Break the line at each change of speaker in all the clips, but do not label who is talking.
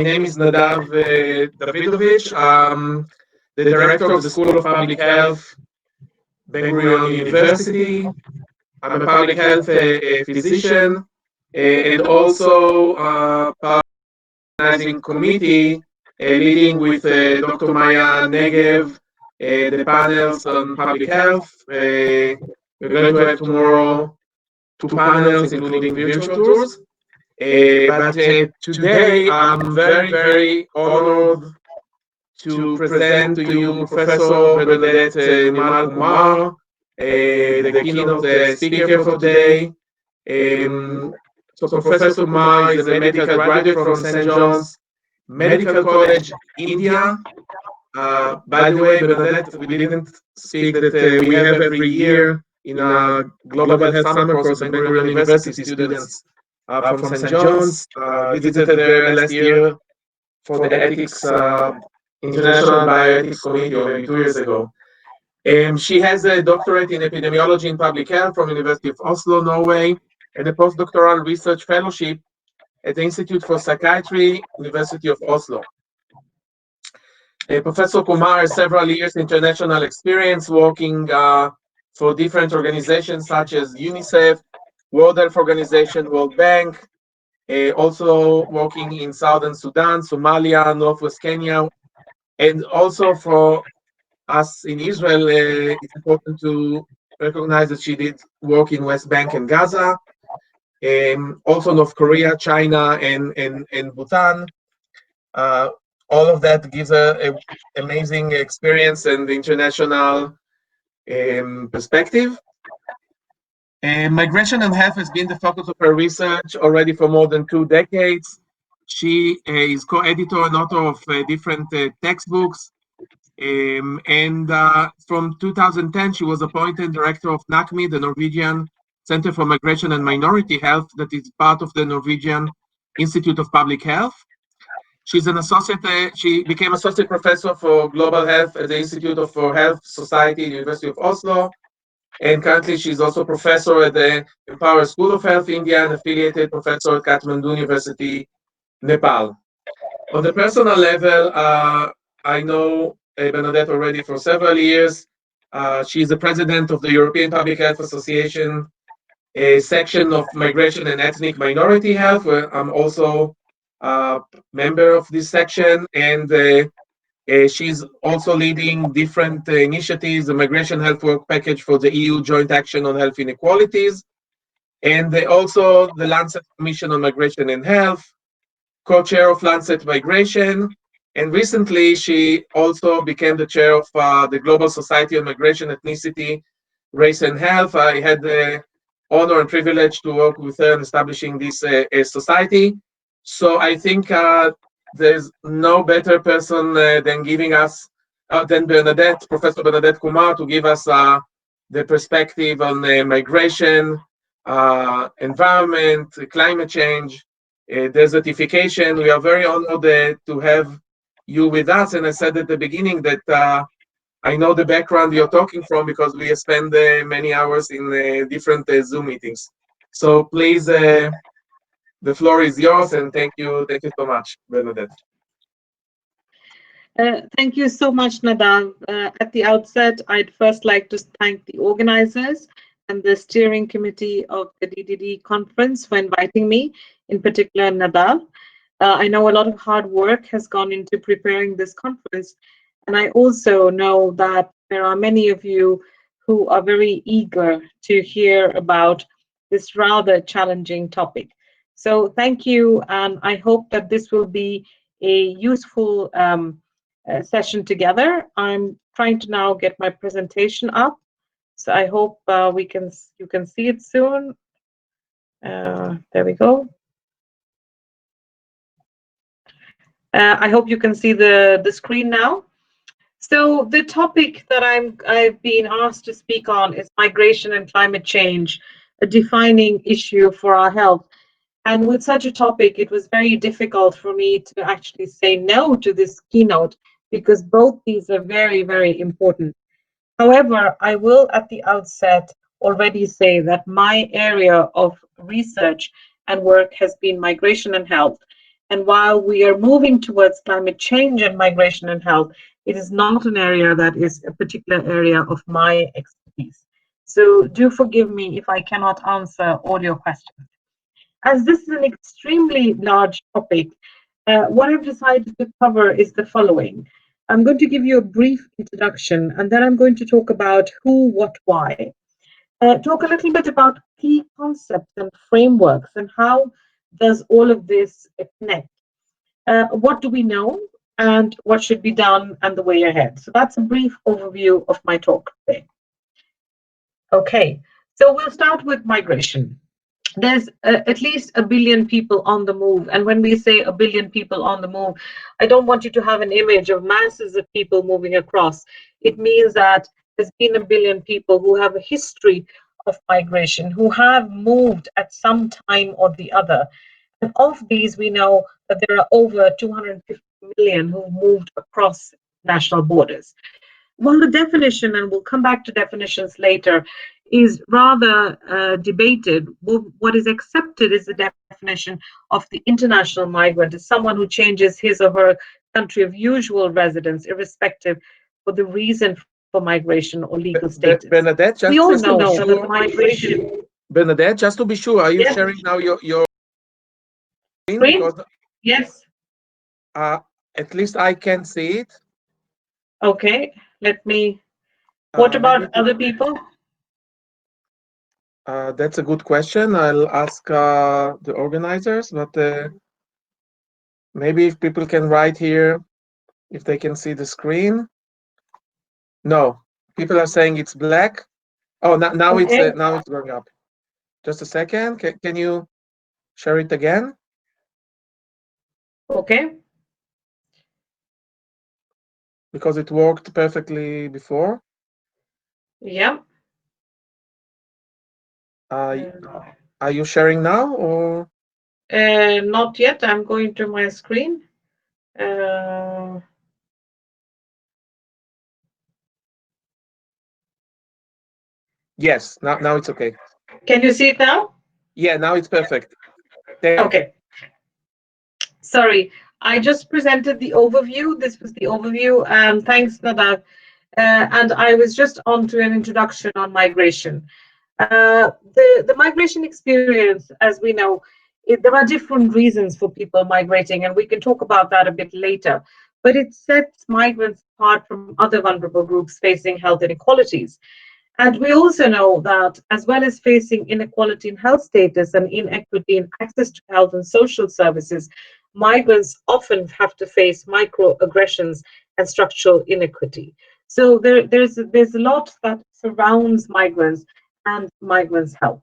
My name is Nadav Davidovich. The director of the School of Public Health, Ben-Gurion University. I'm a public health physician and also part of the organizing committee leading with Dr. Maya Negev the panels on public health. We're going to have tomorrow 2 panels, including virtual tours. But today, I'm very, very honored to present to you Professor Bernadette Kumar, the keynote speaker for today. So Professor Kumar is a medical graduate from St. John's Medical College, India. By the way, Bernadette, we didn't speak that we have every year in a global health summer course at Ben-Gurion University, students from St. John's visited there last year for the ethics International Bioethics Committee, or maybe 2 years ago. She has a doctorate in epidemiology and public health from University of Oslo, Norway, and a postdoctoral research fellowship at the Institute for Psychiatry, University of Oslo. Professor Kumar has several years international experience working for different organizations such as UNICEF, World Health Organization, World Bank, also working in Southern Sudan, Somalia, Northwest Kenya, and also for us in Israel, it's important to recognize that she did work in West Bank and Gaza, also North Korea, China, and Bhutan. All of that gives an amazing experience and international perspective. Migration and health has been the focus of her research already for more than 2 decades. She is co-editor and author of different textbooks. And from 2010, she was appointed director of NACMI, the Norwegian Center for Migration and Minority Health, that is part of the Norwegian Institute of Public Health. She's an associate. She became associate professor for global health at the Institute for Health Society, University of Oslo. And currently, she's also professor at the Empower School of Health, India, and affiliated professor at Kathmandu University, Nepal. On the personal level, I know Bernadette already for several years. She's the president of the European Public Health Association, a section of migration and ethnic minority health, where I'm also a member of this section. And she's also leading different initiatives, the Migration Health Work Package for the EU Joint Action on Health Inequalities, and also the Lancet Commission on Migration and Health, co-chair of Lancet Migration, and recently she also became the chair of the Global Society on Migration, Ethnicity, Race and Health. I had the honor and privilege to work with her in establishing this society. So I think there's no better person than giving us, than Bernadette, Professor Bernadette Kumar, to give us the perspective on migration, environment, climate change, desertification. We are very honored to have you with us. And I said at the beginning that I know the background you're talking from because we spend many hours in different Zoom meetings. So please, the floor is yours, and thank you so much, Bernadette.
Thank you so much, Nadav. At the outset, I'd first like to thank the organizers and the steering committee of the DDD conference for inviting me, in particular Nadav. I know a lot of hard work has gone into preparing this conference, and I also know that there are many of you who are very eager to hear about this rather challenging topic. So thank you, and I hope that this will be a useful session together. I'm trying to now get my presentation up, so I hope you can see it soon. There we go. I hope you can see the screen now. So the topic that I've been asked to speak on is migration and climate change, a defining issue for our health. And with such a topic, it was very difficult for me to actually say no to this keynote, because both these are very, very important. However, I will at the outset already say that my area of research and work has been migration and health. And while we are moving towards climate change and migration and health, it is not an area that is a particular area of my expertise. So do forgive me if I cannot answer all your questions. As this is an extremely large topic, what I've decided to cover is the following. I'm going to give you a brief introduction, and then I'm going to talk about who, what, why. Talk a little bit about key concepts and frameworks and how does all of this connect. What do we know and what should be done and the way ahead. So that's a brief overview of my talk today. Okay, so we'll start with migration. There's at least a billion people on the move. And when we say a billion people on the move, I don't want you to have an image of masses of people moving across. It means that there's been a billion people who have a history of migration, who have moved at some time or the other. And of these, we know that there are over 250 million who moved across national borders. While the definition, and we'll come back to definitions later, is rather debated, what is accepted is the definition of the international migrant as someone who changes his or her country of usual residence, irrespective of the reason for migration or legal status.
Bernadette,
We all know that migration.
Bernadette, just to be sure, are you
Yes.
sharing now your screen?
Screen?
Because
Yes.
at least I can see it.
Okay. Let me. What about other people?
That's a good question. I'll ask the organizers, but maybe if people can write here, if they can see the screen. No, people are saying it's black. Oh, now
Okay.
now it's going up. Just a second. Can you share it again?
Okay.
Because it worked perfectly before.
Yeah.
Are you sharing now or?
Not yet. I'm going to my screen.
Yes, now it's okay.
Can you see it now?
Yeah, now it's perfect.
Okay. Sorry, I just presented the overview. This was the overview. Thanks, Nadav. And I was just on to an introduction on migration. The migration experience, as we know, there are different reasons for people migrating, and we can talk about that a bit later. But it sets migrants apart from other vulnerable groups facing health inequalities. And we also know that as well as facing inequality in health status and inequity in access to health and social services, migrants often have to face microaggressions and structural inequity. So there's a lot that surrounds migrants and migrants' health.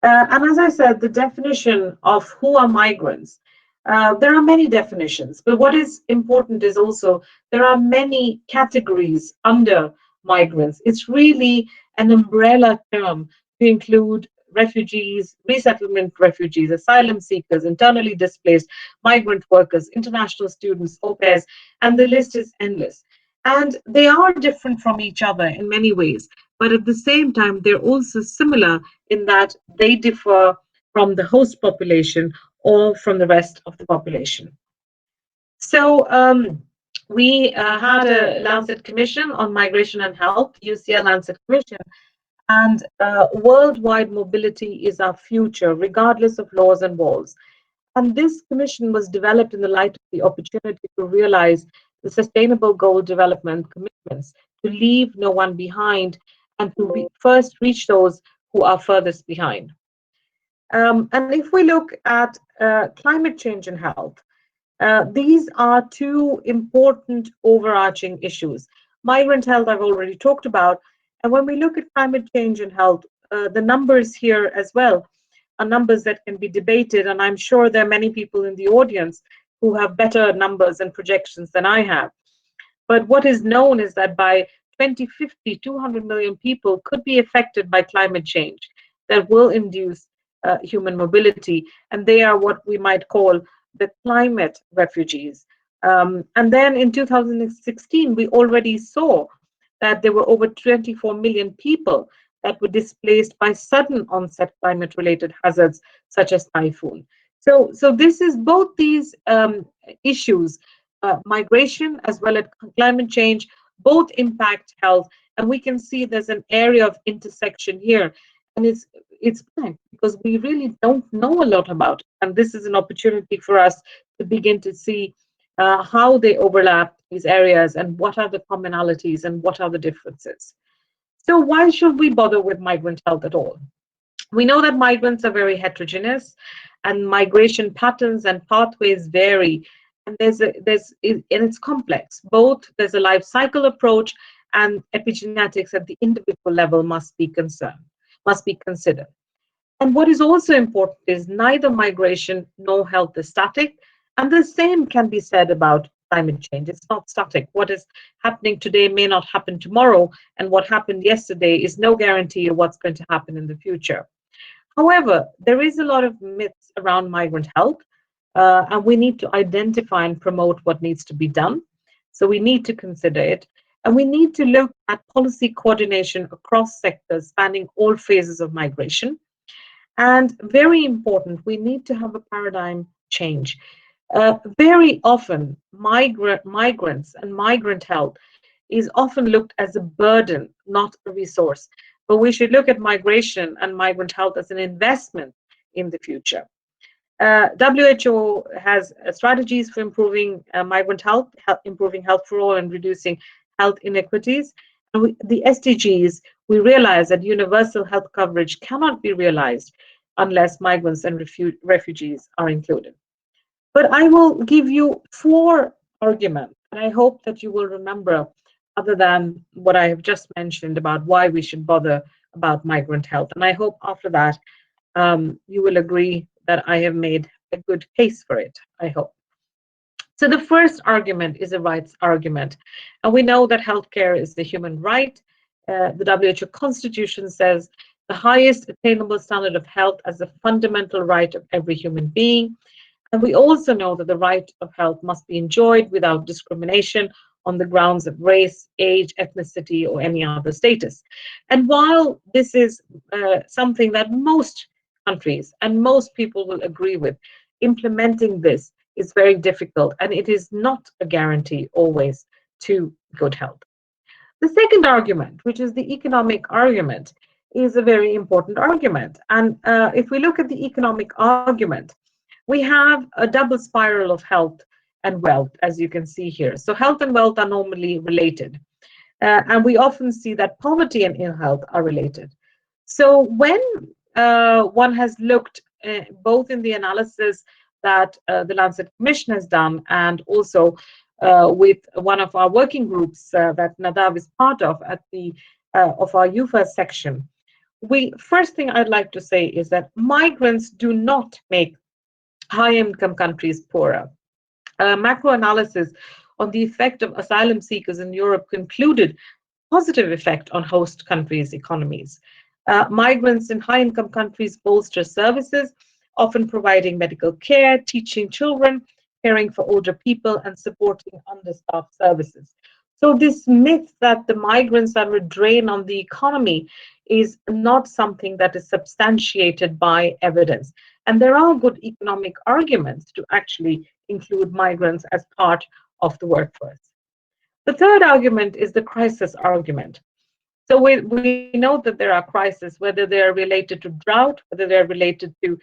And as I said, the definition of who are migrants, there are many definitions, but what is important is also there are many categories under migrants. It's really an umbrella term to include refugees, resettlement refugees, asylum seekers, internally displaced, migrant workers, international students, au pairs, and the list is endless. And they are different from each other in many ways, but at the same time, they're also similar in that they differ from the host population or from the rest of the population. So we had a Lancet Commission on Migration and Health, UCL Lancet Commission, and worldwide mobility is our future, regardless of laws and walls. And this commission was developed in the light of the opportunity to realize the Sustainable Goal Development commitments, to leave no one behind, and to first reach those who are furthest behind. And if we look at climate change and health, these are two important overarching issues. Migrant health, I've already talked about. And when we look at climate change and health, the numbers here as well are numbers that can be debated. And I'm sure there are many people in the audience who have better numbers and projections than I have. But what is known is that by 2050, 200 million people could be affected by climate change that will induce human mobility. And they are what we might call the climate refugees. And then in 2016, we already saw that there were over 24 million people that were displaced by sudden onset climate related hazards such as typhoon. So this is both these issues, migration as well as climate change, both impact health, and we can see there's an area of intersection here, and it's blank because we really don't know a lot about it. And this is an opportunity for us to begin to see how they overlap these areas and what are the commonalities and what are the differences. So why should we bother with migrant health at all? We know that migrants are very heterogeneous and migration patterns and pathways vary. And and it's complex. Both there's a life cycle approach and epigenetics at the individual level must be considered. And what is also important is neither migration nor health is static. And the same can be said about climate change. It's not static. What is happening today may not happen tomorrow. And what happened yesterday is no guarantee of what's going to happen in the future. However, there is a lot of myths around migrant health, and we need to identify and promote what needs to be done. So we need to consider it, and we need to look at policy coordination across sectors spanning all phases of migration. And very important, we need to have a paradigm change. Very often, migrants and migrant health is often looked as a burden, not a resource. But we should look at migration and migrant health as an investment in the future. WHO has strategies for improving migrant health, improving health for all, and reducing health inequities. And the SDGs, we realize that universal health coverage cannot be realized unless migrants and refugees are included. But I will give you four arguments, and I hope that you will remember, other than what I have just mentioned about why we should bother about migrant health. And I hope after that you will agree that I have made a good case for it, I hope. So the first argument is a rights argument. And we know that healthcare is the human right. The WHO Constitution says the highest attainable standard of health as a fundamental right of every human being. And we also know that the right of health must be enjoyed without discrimination on the grounds of race, age, ethnicity, or any other status. And while this is something that most countries and most people will agree with, implementing this is very difficult, and it is not a guarantee always to good health. The second argument, which is the economic argument, is a very important argument. And if we look at the economic argument, we have a double spiral of health and wealth, as you can see here. So health and wealth are normally related. And we often see that poverty and ill health are related. So when one has looked both in the analysis that the Lancet Commission has done and also with one of our working groups that Nadav is part of at the of our UFA section, first thing I'd like to say is that migrants do not make high-income countries poorer. Macro analysis on the effect of asylum seekers in Europe concluded positive effect on host countries' economies. Migrants in high-income countries bolster services, often providing medical care, teaching children, caring for older people, and supporting understaffed services. So this myth that the migrants are a drain on the economy is not something that is substantiated by evidence. And there are good economic arguments to actually include migrants as part of the workforce. The third argument is the crisis argument. So we know that there are crises, whether they are related to drought, whether they're related to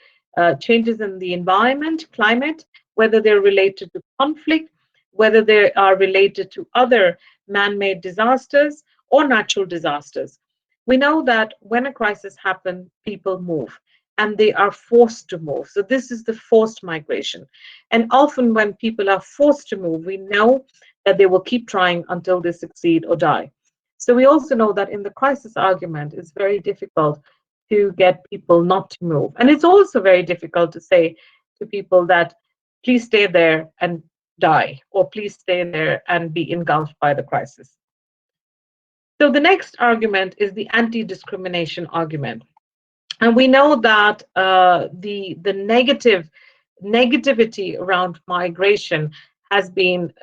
changes in the environment, climate, whether they're related to conflict, whether they are related to other man-made disasters or natural disasters. We know that when a crisis happens, people move and they are forced to move. So this is the forced migration. And often when people are forced to move, we know that they will keep trying until they succeed or die. So we also know that in the crisis argument, it's very difficult to get people not to move. And it's also very difficult to say to people that please stay there and die, or please stay there and be engulfed by the crisis. So the next argument is the anti-discrimination argument. And we know that the negativity around migration has been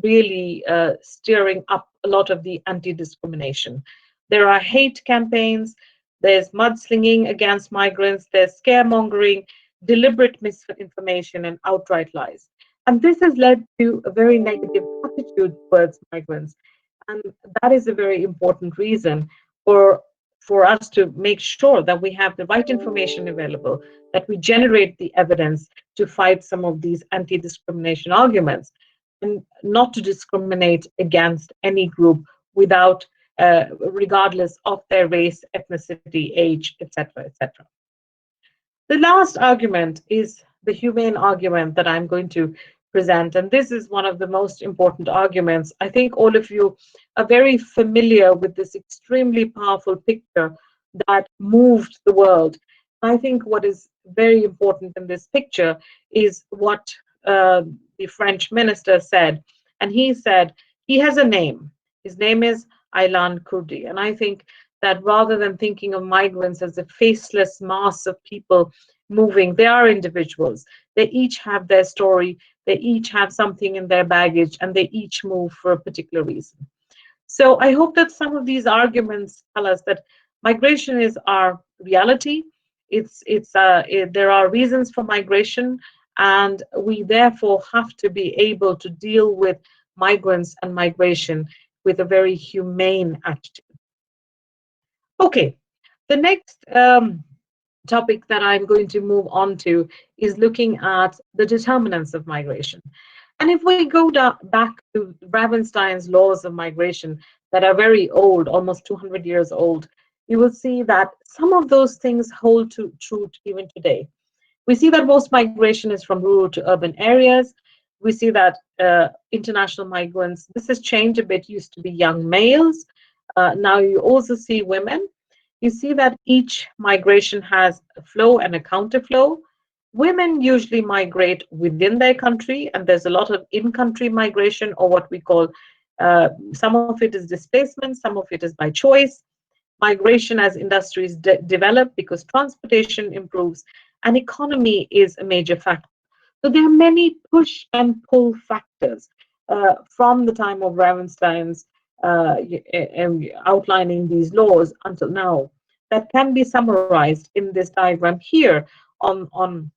really stirring up a lot of the anti-discrimination. There are hate campaigns, there's mudslinging against migrants, there's scaremongering, deliberate misinformation, and outright lies. And this has led to a very negative attitude towards migrants. And that is a very important reason for for us to make sure that we have the right information available, that we generate the evidence to fight some of these anti-discrimination arguments, and not to discriminate against any group without, regardless of their race, ethnicity, age, etc., etc. The last argument is the humane argument that I'm going to present. And this is one of the most important arguments. I think all of you are very familiar with this extremely powerful picture that moved the world. I think what is very important in this picture is what the French minister said. And he said, he has a name. His name is Aylan Kurdi. And I think that rather than thinking of migrants as a faceless mass of people moving, they are individuals. They each have their story, they each have something in their baggage, and they each move for a particular reason. So I hope that some of these arguments tell us that migration is our reality. There are reasons for migration, and we therefore have to be able to deal with migrants and migration with a very humane attitude. Okay, the next topic that I'm going to move on to is looking at the determinants of migration. And if we go back to Ravenstein's laws of migration that are very old, almost 200 years old, you will see that some of those things hold true even today. We see that most migration is from rural to urban areas. We see that international migrants, this has changed a bit, used to be young males. Now you also see women. You see that each migration has a flow and a counterflow. Women usually migrate within their country, and there's a lot of in-country migration, or what we call, some of it is displacement, some of it is by choice. Migration as industries develop because transportation improves, and economy is a major factor. So there are many push and pull factors from the time of Ravenstein's outlining these laws until now that can be summarized in this diagram here on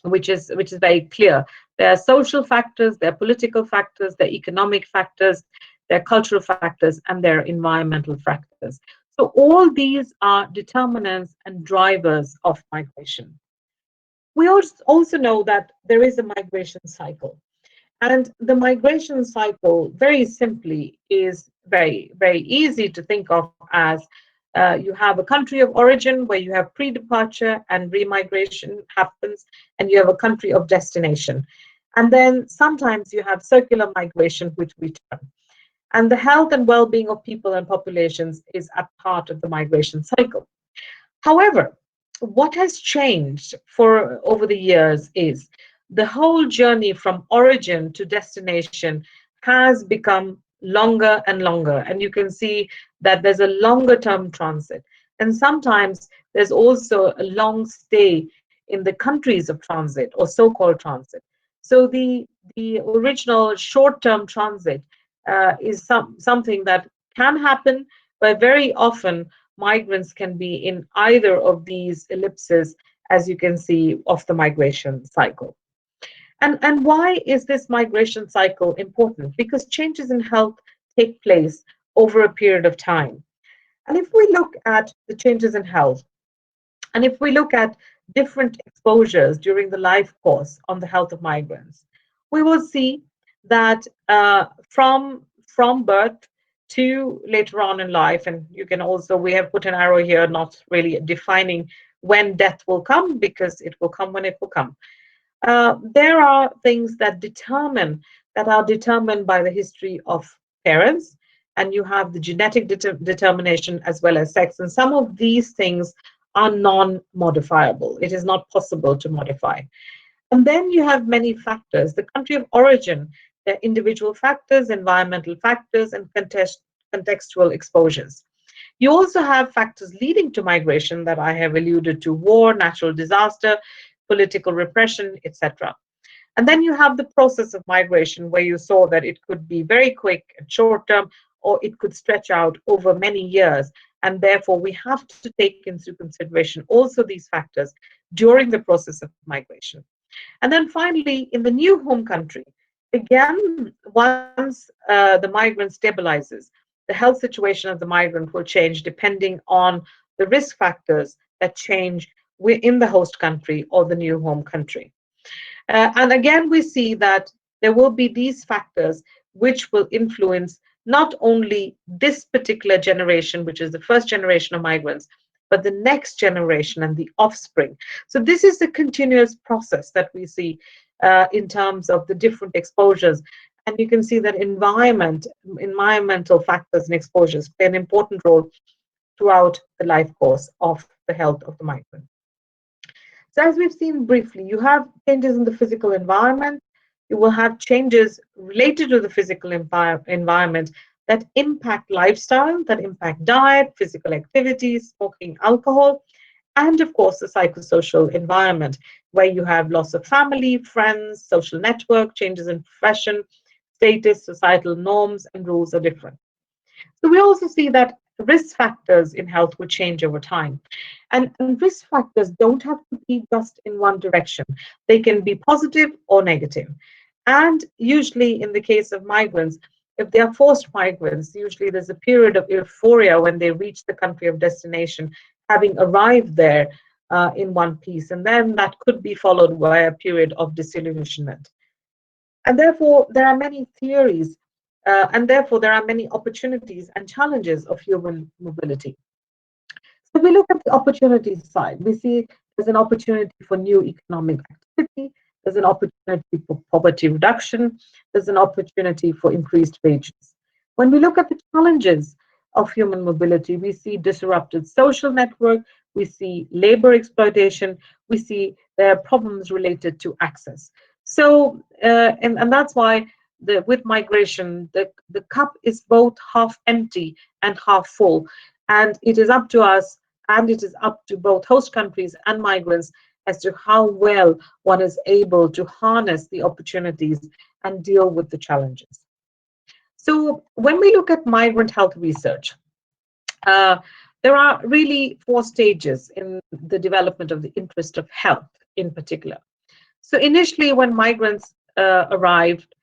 which is very clear. There are social factors, there are political factors, there are economic factors, there are cultural factors, and there are environmental factors. So all these are determinants and drivers of migration. We also know that there is a migration cycle. And the migration cycle, very simply, is very, very easy to think of as you have a country of origin where you have pre-departure and remigration happens, and you have a country of destination. And then sometimes you have circular migration, which return. And the health and well-being of people and populations is at heart of the migration cycle. However, what has changed for over the years is the whole journey from origin to destination has become longer and longer. And you can see that there's a longer term transit. And sometimes there's also a long stay in the countries of transit or so-called transit. So the original short-term transit is something that can happen, but very often migrants can be in either of these ellipses, as you can see, of the migration cycle. And why is this migration cycle important? Because changes in health take place over a period of time. And if we look at the changes in health, and if we look at different exposures during the life course on the health of migrants, we will see that from birth to later on in life, and you can also, we have put an arrow here, not really defining when death will come, because it will come when it will come. There are things that are determined by the history of parents, and you have the genetic determination as well as sex. And some of these things are non-modifiable. It is not possible to modify. And then you have many factors. The country of origin, the individual factors, environmental factors, and contextual exposures. You also have factors leading to migration that I have alluded to: war, natural disaster, political repression, etc. And then you have the process of migration, where you saw that it could be very quick and short term, or it could stretch out over many years. And therefore, we have to take into consideration also these factors during the process of migration. And then finally, in the new home country, again, once the migrant stabilizes, the health situation of the migrant will change depending on the risk factors that change in the host country or the new home country. And again, we see that there will be these factors which will influence not only this particular generation, which is the first generation of migrants, but the next generation and the offspring. So this is a continuous process that we see in terms of the different exposures. And you can see that environmental factors and exposures play an important role throughout the life course of the health of the migrant. So as we've seen briefly, you have changes in the physical environment. You will have changes related to the physical environment that impact lifestyle, that impact diet, physical activity, smoking, alcohol, and of course the psychosocial environment, where you have loss of family, friends, social network, changes in profession, status, societal norms, and rules are different. So we also see that risk factors in health will change over time. And risk factors don't have to be just in one direction. They can be positive or negative. And usually in the case of migrants, if they are forced migrants, usually there's a period of euphoria when they reach the country of destination, having arrived there in one piece. And then that could be followed by a period of disillusionment. And therefore, there are many theories, and therefore, there are many opportunities and challenges of human mobility. So, if we look at the opportunities side, we see there's an opportunity for new economic activity, there's an opportunity for poverty reduction, there's an opportunity for increased wages. When we look at the challenges of human mobility, we see disrupted social network, we see labor exploitation, we see there are problems related to access. So, and that's why with migration, the cup is both half empty and half full. And it is up to us, and it is up to both host countries and migrants as to how well one is able to harness the opportunities and deal with the challenges. So when we look at migrant health research, there are really four stages in the development of the interest of health in particular. So initially, when migrants arrived,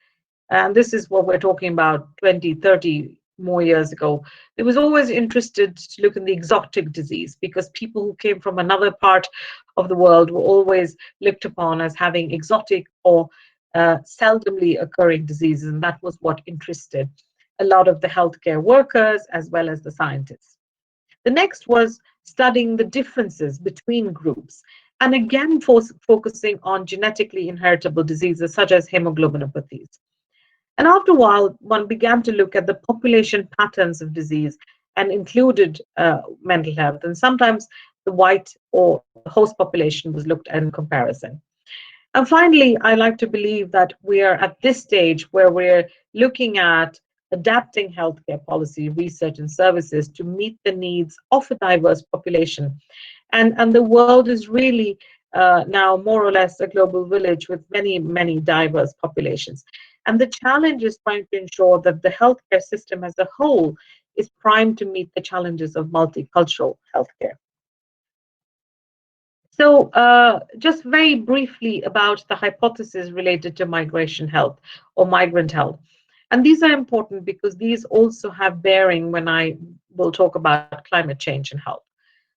and this is what we're talking about 20, 30 more years ago, they was always interested to look in the exotic disease, because people who came from another part of the world were always looked upon as having exotic or seldomly occurring diseases, and that was what interested a lot of the healthcare workers as well as the scientists. The next was studying the differences between groups, and again focusing on genetically inheritable diseases such as hemoglobinopathies. And after a while, one began to look at the population patterns of disease and included mental health. And sometimes the white or host population was looked at in comparison. And finally, I like to believe that we are at this stage where we're looking at adapting healthcare policy, research, and services to meet the needs of a diverse population. And the world is really now more or less a global village with many, many diverse populations. And the challenge is trying to ensure that the healthcare system as a whole is primed to meet the challenges of multicultural healthcare. So just very briefly about the hypotheses related to migration health or migrant health. And these are important because these also have bearing when I will talk about climate change and health.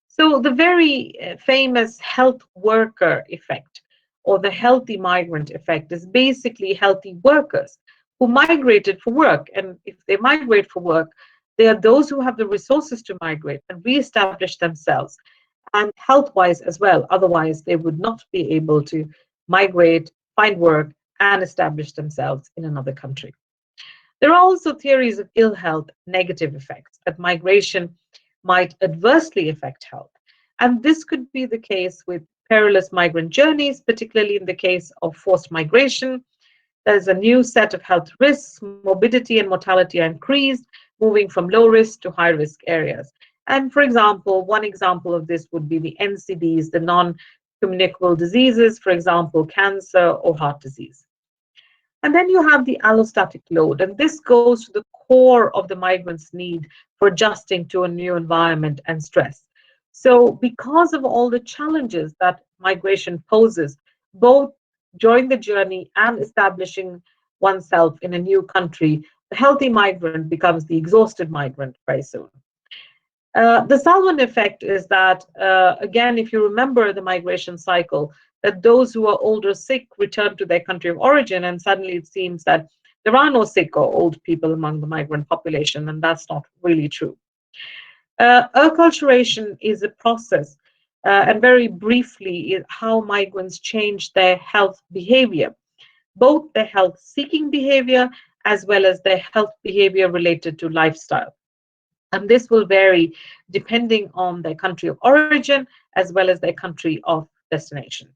So the very famous health worker effect, or the healthy migrant effect, is basically healthy workers who migrated for work. And if they migrate for work, they are those who have the resources to migrate and reestablish themselves, and health-wise as well. Otherwise, they would not be able to migrate, find work, and establish themselves in another country. There are also theories of ill health, negative effects, that migration might adversely affect health. And this could be the case with perilous migrant journeys, particularly in the case of forced migration. There's a new set of health risks, morbidity and mortality are increased, moving from low risk to high risk areas. And for example, one example of this would be the NCDs, the non-communicable diseases, for example, cancer or heart disease. And then you have the allostatic load, and this goes to the core of the migrants' need for adjusting to a new environment and stress. So, because of all the challenges that migration poses, both during the journey and establishing oneself in a new country, the healthy migrant becomes the exhausted migrant very soon. The Salwan effect is that, again, if you remember the migration cycle, that those who are old or sick return to their country of origin, and suddenly it seems that there are no sick or old people among the migrant population, and that's not really true. Acculturation is a process, and very briefly, how migrants change their health behavior, both their health seeking behavior as well as their health behavior related to lifestyle. And this will vary depending on their country of origin as well as their country of destination.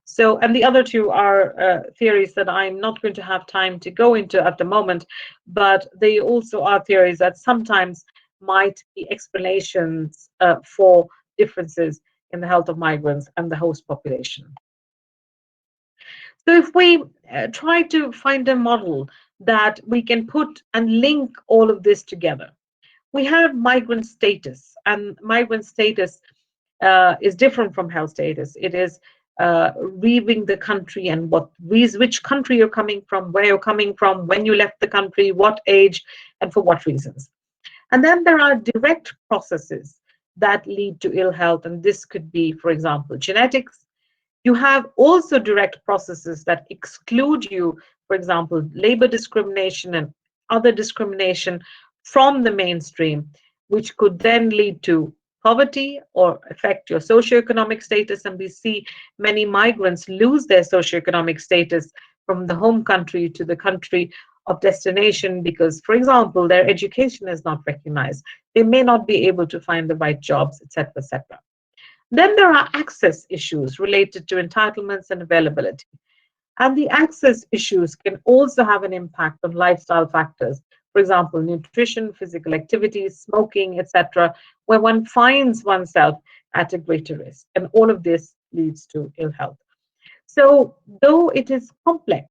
So, and the other two are theories that I'm not going to have time to go into at the moment, but they also are theories that sometimes might be explanations for differences in the health of migrants and the host population. So if we try to find a model that we can put and link all of this together, we have migrant status, and migrant status is different from health status. It is leaving the country and which country you're coming from, where you're coming from, when you left the country, what age, and for what reasons. And then there are direct processes that lead to ill health, and this could be, for example, genetics. You have also direct processes that exclude you, for example, labor discrimination and other discrimination from the mainstream, which could then lead to poverty or affect your socioeconomic status. And we see many migrants lose their socioeconomic status from the home country to the country of destination because, for example, their education is not recognized. They may not be able to find the right jobs, etc., etc. Then there are access issues related to entitlements and availability. And the access issues can also have an impact on lifestyle factors, for example, nutrition, physical activity, smoking, etc., where one finds oneself at a greater risk. And all of this leads to ill health. So, though it is complex,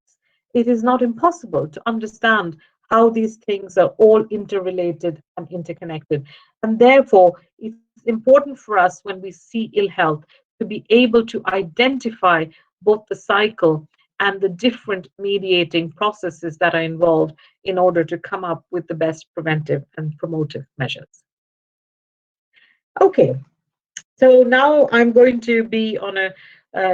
it is not impossible to understand how these things are all interrelated and interconnected. And therefore, it's important for us when we see ill health to be able to identify both the cycle and the different mediating processes that are involved in order to come up with the best preventive and promotive measures. Okay, so now I'm going to be on a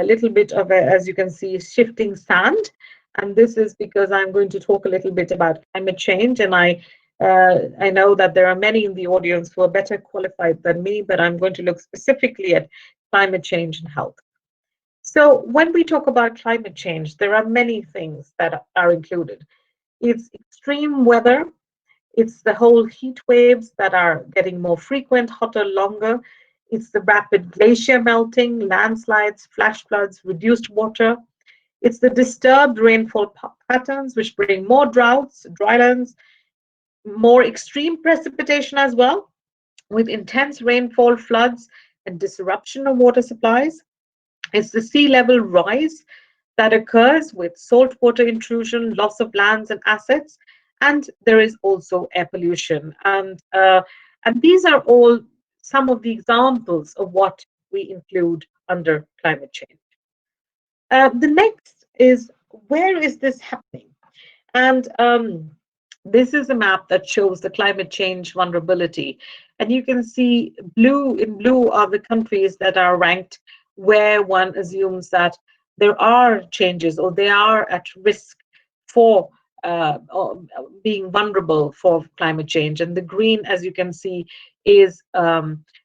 little bit of a, as you can see, shifting sand. And this is because I'm going to talk a little bit about climate change. And I know that there are many in the audience who are better qualified than me, but I'm going to look specifically at climate change and health. So when we talk about climate change, there are many things that are included. It's extreme weather. It's the whole heat waves that are getting more frequent, hotter, longer. It's the rapid glacier melting, landslides, flash floods, reduced water. It's the disturbed rainfall patterns, which bring more droughts, drylands, more extreme precipitation as well, with intense rainfall, floods, and disruption of water supplies. It's the sea level rise that occurs with saltwater intrusion, loss of lands and assets, and there is also air pollution. And these are all some of the examples of what we include under climate change. The next is, where is this happening? And this is a map that shows the climate change vulnerability. And you can see in blue are the countries that are ranked where one assumes that there are changes or they are at risk for being vulnerable for climate change. And the green, as you can see, is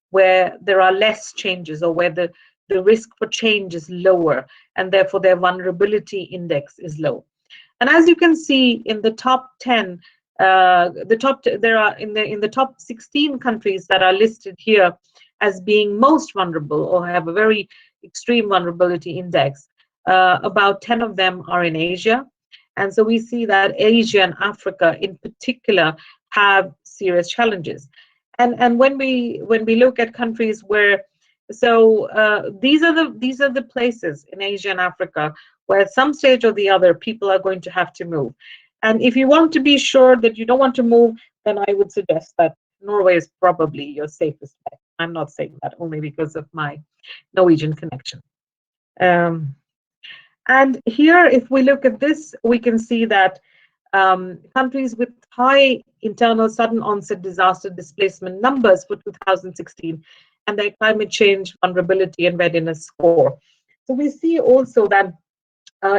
where there are less changes or where the risk for change is lower, and therefore their vulnerability index is low. And as you can see in the top 10, there are in the top 16 countries that are listed here as being most vulnerable or have a very extreme vulnerability index. About 10 of them are in Asia. And so we see that Asia and Africa in particular have serious challenges. And when we look at countries where, so these are the places in Asia and Africa where at some stage or the other people are going to have to move. And if you want to be sure that you don't want to move then I would suggest that Norway is probably your safest bet. I'm not saying that only because of my Norwegian connection. Um, and here, if we look at this, we can see that countries with high internal sudden onset disaster displacement numbers for 2016 and their climate change vulnerability and readiness score. So we see also that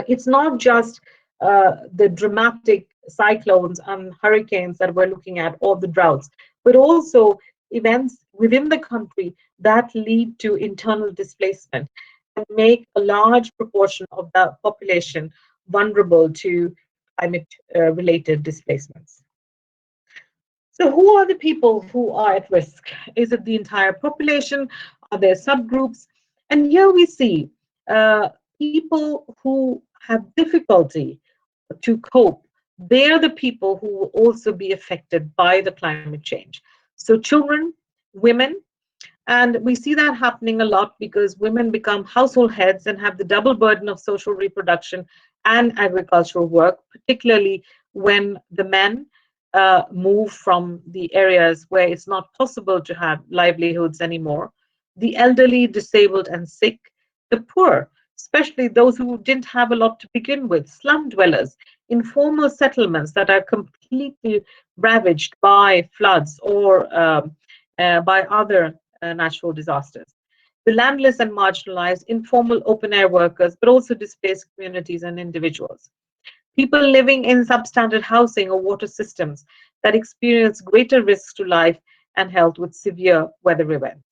it's not just the dramatic cyclones and hurricanes that we're looking at, or the droughts, but also events within the country that lead to internal displacement and make a large proportion of the population vulnerable to climate related displacements. So, who are the people who are at risk? Is it the entire population? Are there subgroups? And here we see people who have difficulty to cope. They are the people who will also be affected by the climate change. So, children, women, and we see that happening a lot because women become household heads and have the double burden of social reproduction and agricultural work, particularly when the men move from the areas where it's not possible to have livelihoods anymore. The elderly, disabled, and sick, the poor, especially those who didn't have a lot to begin with, slum dwellers, informal settlements that are completely ravaged by floods or by other natural disasters. The landless and marginalized, informal open air workers, but also displaced communities and individuals. People living in substandard housing or water systems that experience greater risks to life and health with severe weather events.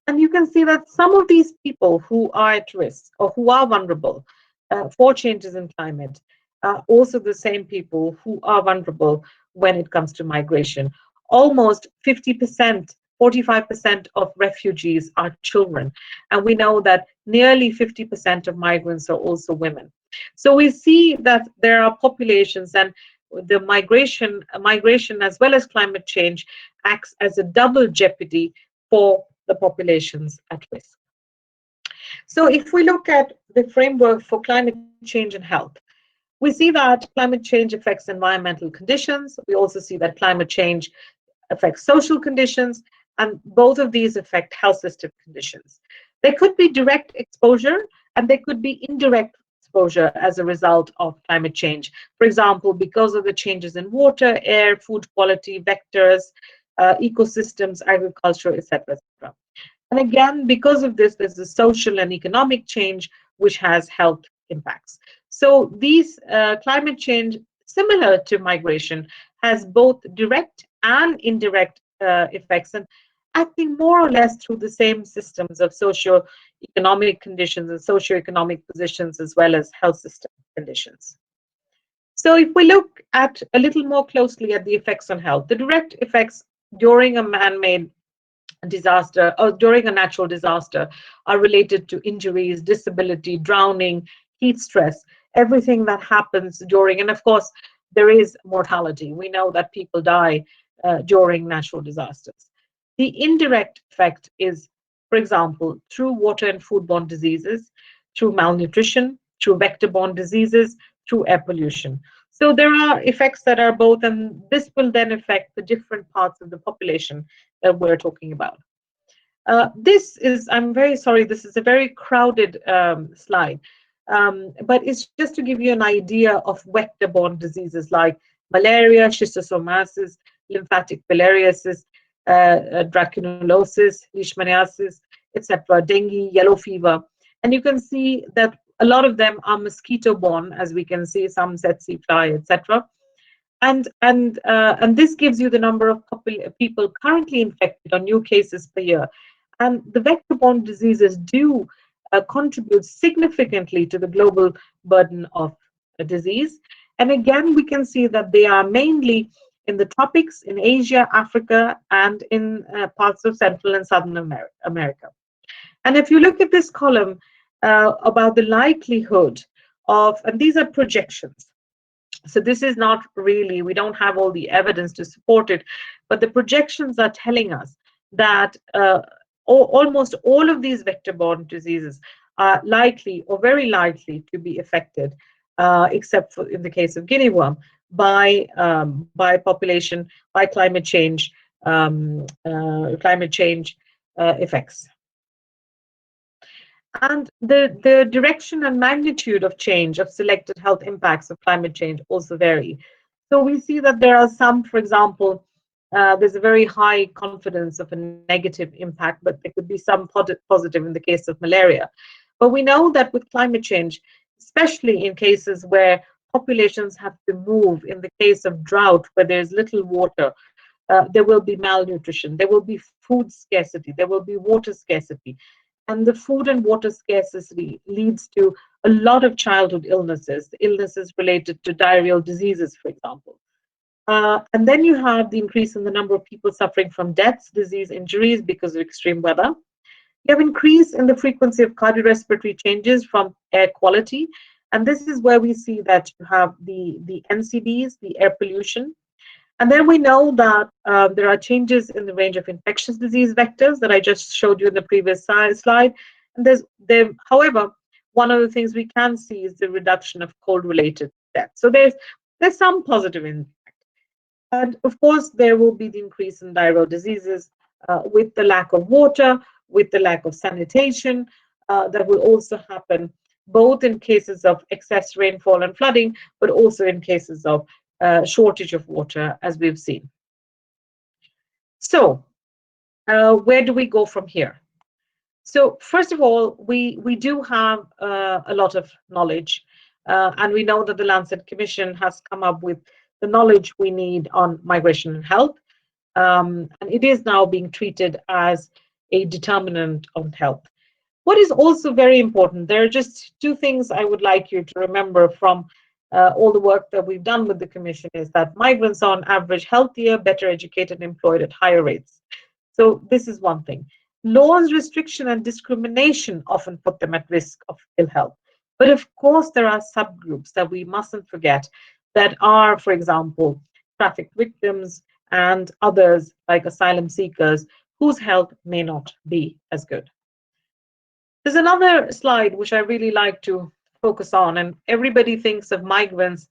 And you can see that some of these people who are at risk or who are vulnerable for changes in climate are also the same people who are vulnerable when it comes to migration. Almost 50%, 45% of refugees are children. And we know that nearly 50% of migrants are also women. So we see that there are populations, and the migration as well as climate change acts as a double jeopardy for the populations at risk. So if we look at the framework for climate change and health, we see that climate change affects environmental conditions. We also see that climate change affects social conditions, and both of these affect health system conditions. There could be direct exposure and there could be indirect exposure as a result of climate change. For example, because of the changes in water, air, food quality, vectors, ecosystems, agriculture, etc., etc. And again, because of this, there's a social and economic change which has health impacts. So these climate change, similar to migration, has both direct and indirect effects, and acting more or less through the same systems of socio-economic conditions and socio-economic positions as well as health system conditions. So if we look at a little more closely at the effects on health, the direct effects during a man-made disaster or during a natural disaster are related to injuries, disability, drowning, heat stress, everything that happens during, and of course, there is mortality. We know that people die during natural disasters. The indirect effect is, for example, through water and foodborne diseases, through malnutrition, through vector-borne diseases, through air pollution. So there are effects that are both, and this will then affect the different parts of the population that we're talking about. This is, I'm very sorry, this is a very crowded slide, but it's just to give you an idea of vector-borne diseases like malaria, schistosomiasis, lymphatic filariasis, dracunculosis, leishmaniasis, etc., dengue, yellow fever. And you can see that a lot of them are mosquito-borne, as we can see, some tsetse fly, etc. And this gives you the number of people currently infected or new cases per year. And the vector-borne diseases do contribute significantly to the global burden of disease. And again, we can see that they are mainly in the tropics, in Asia, Africa, and in parts of Central and Southern America. And if you look at this column about the likelihood of, and these are projections. So this is not really, we don't have all the evidence to support it, but the projections are telling us that almost all of these vector-borne diseases are likely or very likely to be affected, except for in the case of guinea worm, by population, by climate change effects. And the direction and magnitude of change of selected health impacts of climate change also vary. So we see that there are some, for example, there's a very high confidence of a negative impact, but there could be some positive in the case of malaria. But we know that with climate change, especially in cases where populations have to move, in the case of drought, where there's little water, there will be malnutrition, there will be food scarcity, there will be water scarcity. And the food and water scarcity leads to a lot of childhood illnesses related to diarrheal diseases, for example. And then you have the increase in the number of people suffering from deaths, disease, injuries because of extreme weather. You have increase in the frequency of cardiorespiratory changes from air quality. And this is where we see that you have the NCDs, the air pollution. And then we know that there are changes in the range of infectious disease vectors that I just showed you in the previous slide. And however, one of the things we can see is the reduction of cold-related deaths. So there's some positive impact. And of course, there will be the increase in diarrheal diseases with the lack of water, with the lack of sanitation. That will also happen both in cases of excess rainfall and flooding, but also in cases of shortage of water, as we've seen. So where do we go from here? So first of all, we do have a lot of knowledge, and we know that the Lancet Commission has come up with the knowledge we need on migration and health, and it is now being treated as a determinant of health. What is also very important, there are just two things I would like you to remember from all the work that we've done with the Commission, is that migrants are on average healthier, better educated, and employed at higher rates. So this is one thing. Laws, restriction, and discrimination often put them at risk of ill health. But of course, there are subgroups that we mustn't forget that are, for example, trafficked victims and others like asylum seekers whose health may not be as good. There's another slide which I really like to focus on, and everybody thinks of migrants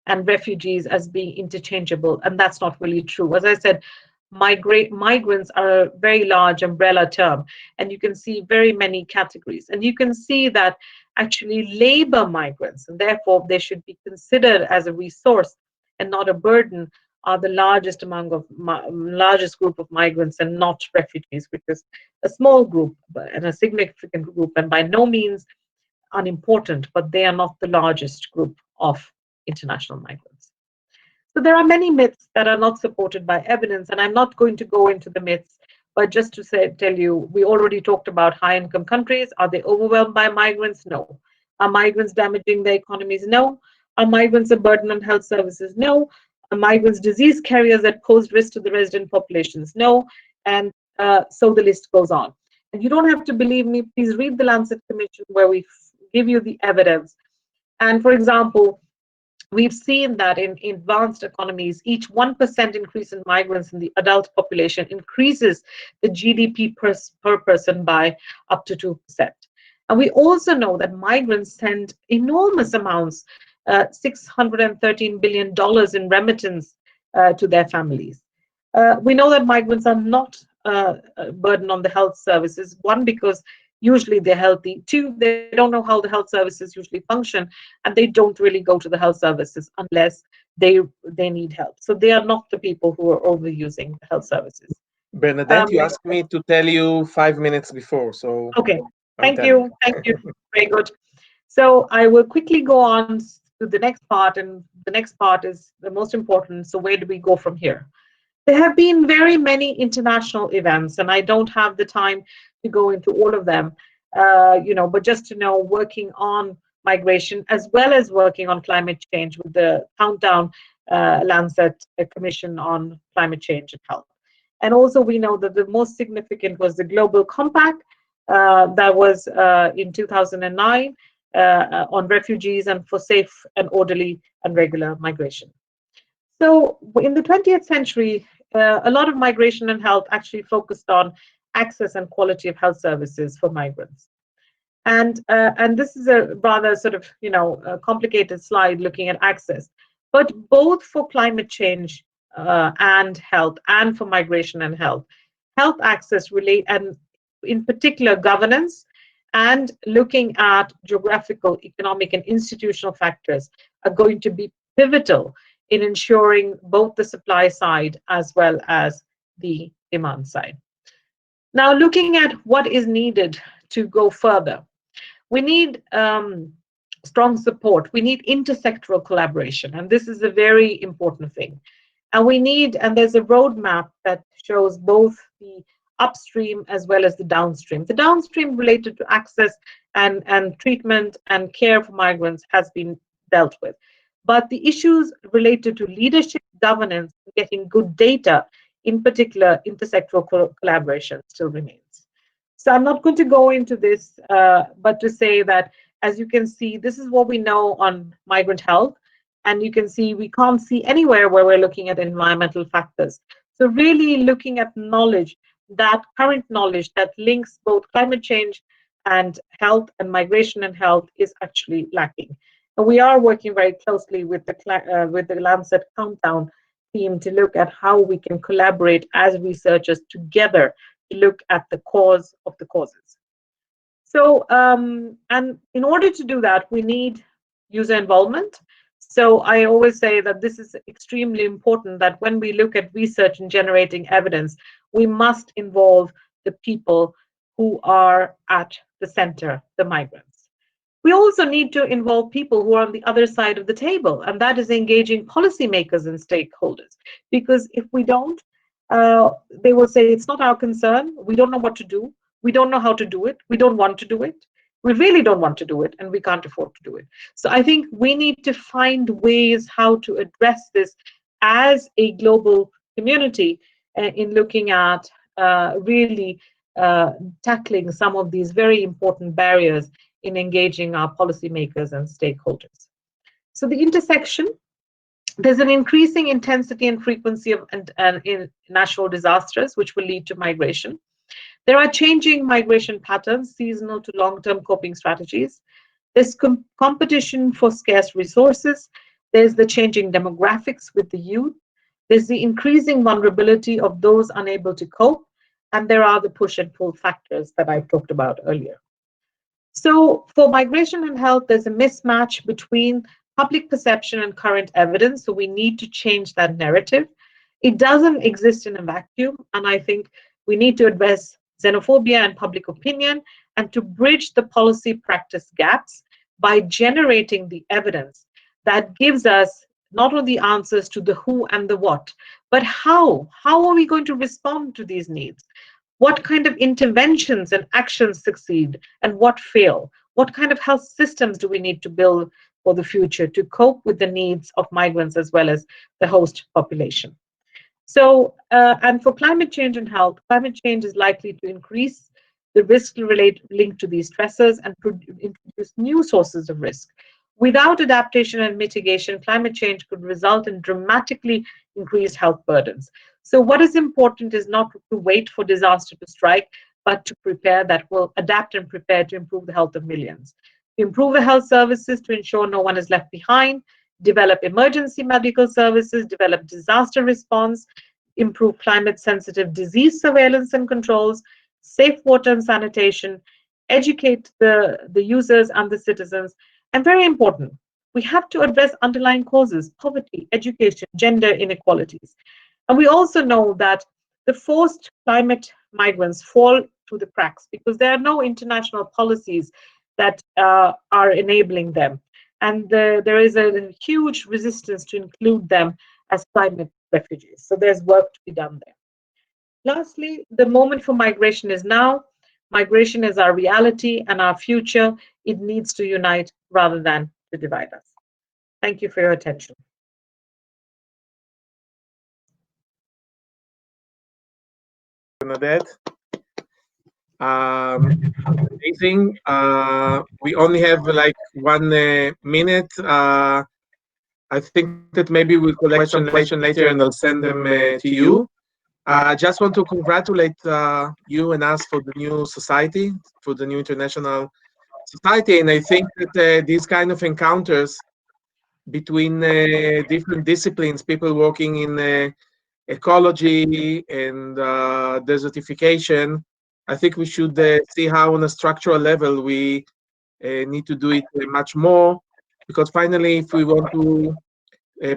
and refugees as being interchangeable, and that's not really true. As I said, migrants are a very large umbrella term, and you can see very many categories. And you can see that actually labor migrants, and therefore they should be considered as a resource and not a burden, are the largest group of migrants, and not refugees, which is a small group and a significant group, and by no means unimportant, but they are not the largest group of international migrants. So there are many myths that are not supported by evidence, and I'm not going to go into the myths, but just to tell you, we already talked about high-income countries. Are they overwhelmed by migrants? No. Are migrants damaging their economies? No. Are migrants a burden on health services? No. Are migrants disease carriers that pose risk to the resident populations? No. And so the list goes on. And you don't have to believe me. Please read the Lancet Commission, where we give you the evidence. And for example, we've seen that in advanced economies, each 1% increase in migrants in the adult population increases the GDP per person by up to 2%. And we also know that migrants send enormous amounts, $613 billion in remittance to their families. We know that migrants are not a burden on the health services. One, because usually they're healthy. Two, they don't know how the health services usually function, and they don't really go to the health services unless they need help. So they are not the people who are overusing the health services.
Bernadette, you asked me to tell you 5 minutes before, so
okay. Thank you. Very good. So I will quickly go on to the next part, and the next part is the most important. So where do we go from here? There have been very many international events, and I don't have the time to go into all of them, but just to know, working on migration as well as working on climate change with the Countdown Lancet Commission on Climate Change and Health. And also we know that the most significant was the Global Compact that was in 2009 on refugees and for safe and orderly and regular migration. So in the 20th century, a lot of migration and health actually focused on access and quality of health services for migrants. And this is a rather sort of, a complicated slide looking at access. But both for climate change and health, and for migration and health, health access relate, and in particular governance and looking at geographical, economic, and institutional factors are going to be pivotal in ensuring both the supply side as well as the demand side. Now, looking at what is needed to go further, we need strong support. We need intersectoral collaboration, and this is a very important thing. And there's a roadmap that shows both the upstream as well as the downstream. The downstream related to access and treatment and care for migrants has been dealt with. But the issues related to leadership, governance, getting good data, in particular, intersectoral collaboration still remains. So I'm not going to go into this, but to say that, as you can see, this is what we know on migrant health. And you can see we can't see anywhere where we're looking at environmental factors. So really looking at knowledge, that current knowledge that links both climate change and health and migration and health is actually lacking. And we are working very closely with the Lancet Countdown team to look at how we can collaborate as researchers together to look at the cause of the causes. So, and in order to do that, we need user involvement. So I always say that this is extremely important, that when we look at research and generating evidence, we must involve the people who are at the center, the migrants. We also need to involve people who are on the other side of the table, and that is engaging policymakers and stakeholders. Because if we don't, they will say it's not our concern, we don't know what to do, we don't know how to do it, we don't want to do it, we really don't want to do it, and we can't afford to do it. So I think we need to find ways how to address this as a global community in looking at really tackling some of these very important barriers in engaging our policymakers and stakeholders. So the intersection, there's an increasing intensity and frequency of in natural disasters, which will lead to migration. There are changing migration patterns, seasonal to long-term coping strategies. There's competition for scarce resources. There's the changing demographics with the youth. There's the increasing vulnerability of those unable to cope. And there are the push and pull factors that I talked about earlier. So for migration and health, there's a mismatch between public perception and current evidence. So we need to change that narrative. It doesn't exist in a vacuum. And I think we need to address xenophobia and public opinion, and to bridge the policy practice gaps by generating the evidence that gives us not only answers to the who and the what, but how. How are we going to respond to these needs? What kind of interventions and actions succeed and what fail? What kind of health systems do we need to build for the future to cope with the needs of migrants as well as the host population? So, and for climate change and health, climate change is likely to increase the risk linked to these stressors and introduce new sources of risk. Without adaptation and mitigation, climate change could result in dramatically increased health burdens. So what is important is not to wait for disaster to strike, but to prepare, that will adapt and prepare to improve the health of millions. To improve the health services to ensure no one is left behind, develop emergency medical services, develop disaster response, improve climate-sensitive disease surveillance and controls, safe water and sanitation, educate the users and the citizens, and very important, we have to address underlying causes, poverty, education, gender inequalities. And we also know that the forced climate migrants fall through the cracks because there are no international policies that are enabling them. And there is a huge resistance to include them as climate refugees. So there's work to be done there. Lastly, the moment for migration is now. Migration is our reality and our future. It needs to unite rather than to divide us. Thank you for your attention.
Bernadette. Amazing. We only have like 1 minute. I think that maybe we'll collect some question later and I'll send them to you. I just want to congratulate you and us for the new society, for the new international society. And I think that these kind of encounters between different disciplines, people working in ecology and desertification. I think we should see how on a structural level we need to do it much more, because finally, if we want to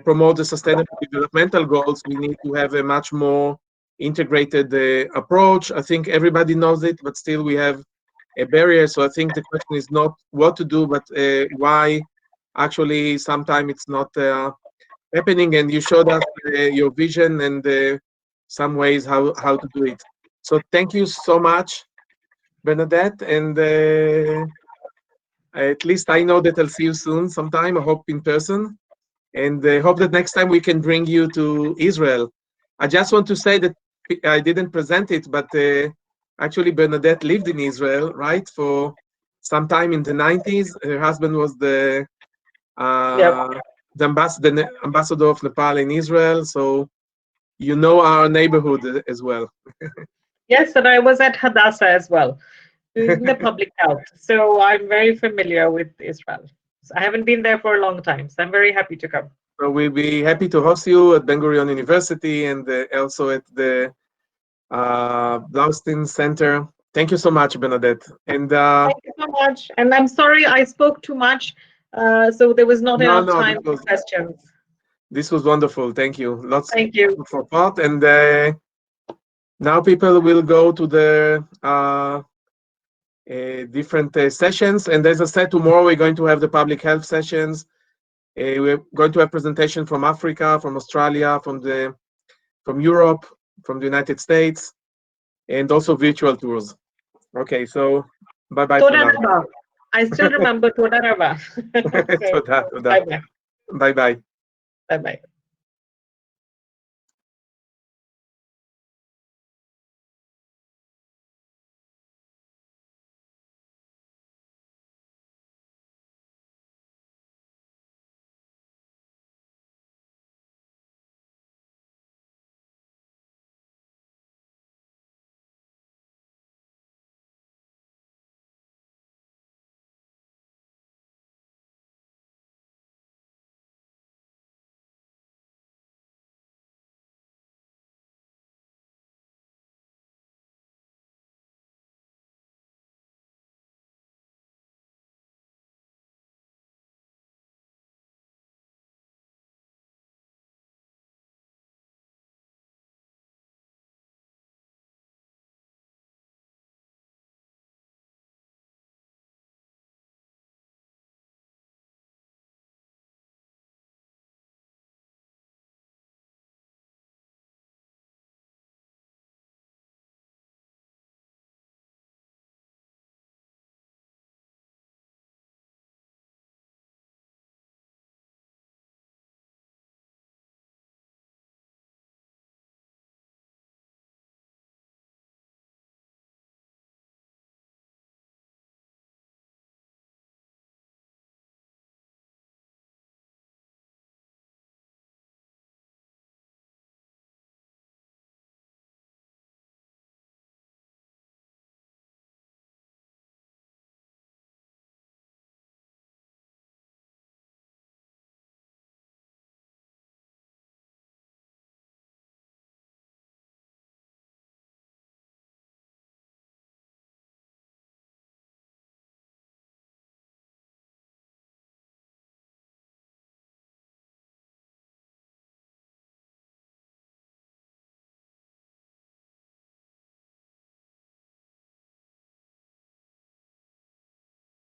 promote the sustainable developmental goals, we need to have a much more integrated approach. I think everybody knows it, but still we have a barrier. So I think the question is not what to do, but why actually sometimes it's not happening. And you showed us your vision and some ways how to do it. So thank you so much, Bernadette. And at least I know that I'll see you soon sometime, I hope in person. And I hope that next time we can bring you to Israel. I just want to say that I didn't present it, but actually Bernadette lived in Israel, right, for some time in the 90s. Her husband was the
Yep.
ambassador of Nepal in Israel, so you know our neighborhood as well.
Yes, and I was at Hadassah as well, in the public health. So I'm very familiar with Israel. I haven't been there for a long time, so I'm very happy to come.
So we'll be happy to host you at Ben Gurion University and also at the Blaustein Center. Thank you so much, Bernadette. And
Thank you so much. And I'm sorry I spoke too much, so there was not enough
no,
time for questions.
this was wonderful. Thank you. Lots
Thank you.
for thought. And now people will go to the different sessions. And as I said, tomorrow we're going to have the public health sessions. We're going to have presentation from Africa, from Australia, from Europe, from the United States, and also virtual tours. Okay, so bye-bye for
Toda
now.
Raba. I still remember Toda Raba.
Toda.
Bye-bye.
Bye-bye.
Bye-bye.